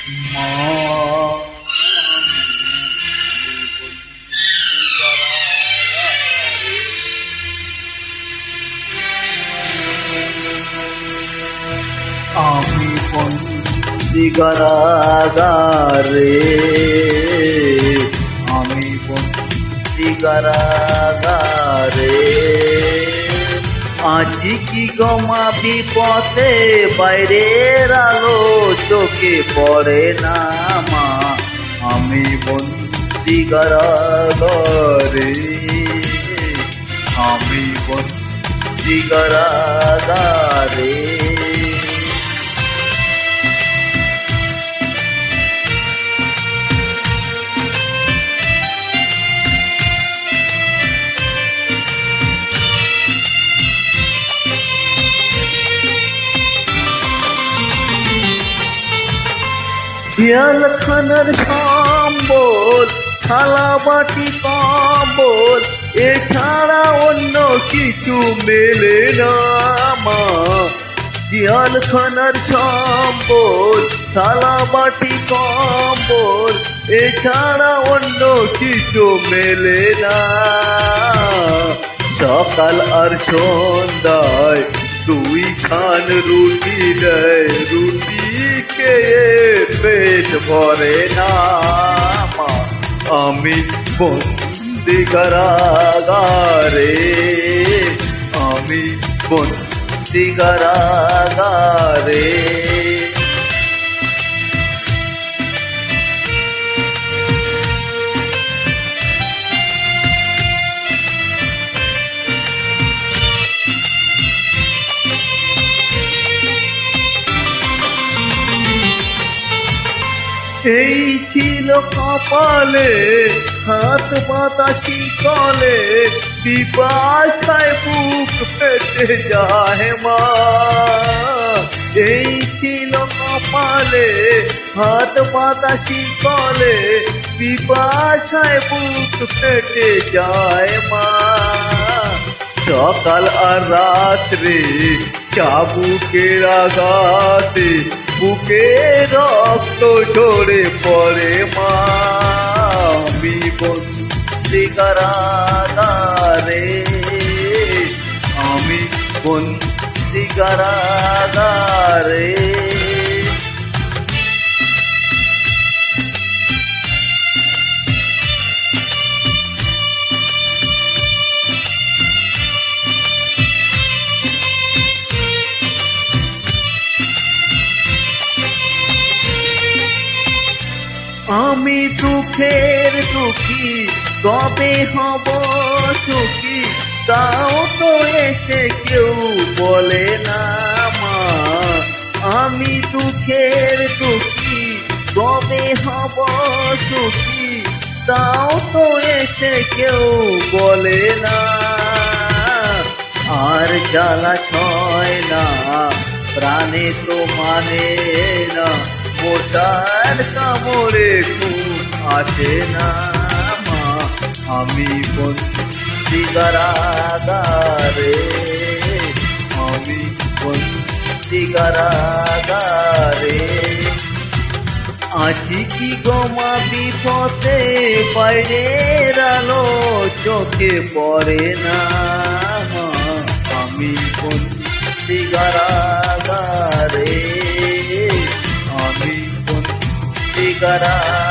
মা আমি বন্দি কারাগারে, আমি বন্দি কারাগারে, আছি কি গমা বিপথে, বাইরের আলো চোখে পড়ে না মা, আমি বন্দি কারাগারে, আমি বন্দি কারাগারে। জেলখানার সম্বল, থালা বাটি কম্বল, এছাড়া অন্য কিছু মেলে না মা, জেলখানার সম্বল, থালা বাটি কম্বল, এছাড়া অন্য কিছু মেলে না, সকাল আর সন্ধ্যায় দুই খান রুটি দেয়, রুটি খেয়ে পেট ভরে না মা, আমি বন্দি কারাগারে, আমি বন্দি কারাগারে। এই ছিল কপালে, হাত বাতাসি কলে, পিপাসায় বুক পেটে যায় মা, এই ছিল কপালে, হাত বাতাসি কলে, পিপাসায় বুক পেটে যায় মা, সকাল আর রাত্রে চাবুকের আঘাতে বুকে রক্ত ঝরে পড়ে মা, আমি বন্দি কারাগারে, আমি বন্দি কারাগারে। আমি দুঃখের দুঃখী, কবে হব সুখী, তাও তো এসে কেউ বলে না মা, আমি দুঃখের দুঃখী, কবে হব সুখী, তাও তো এসে কেউ বলে না, আর জ্বালা ছয় না প্রাণে তো মানে না, মশার কামড়ে ঘুম আসে না মা, আমি বন্দি কারাগারে, আমি বন্দি কারাগারে, আছি কি গমা বিপথে, বাইরের আলো চোখে পড়ে না মা, আমি বন্দি কারাগারে, আমি বন্দি কারাগারে।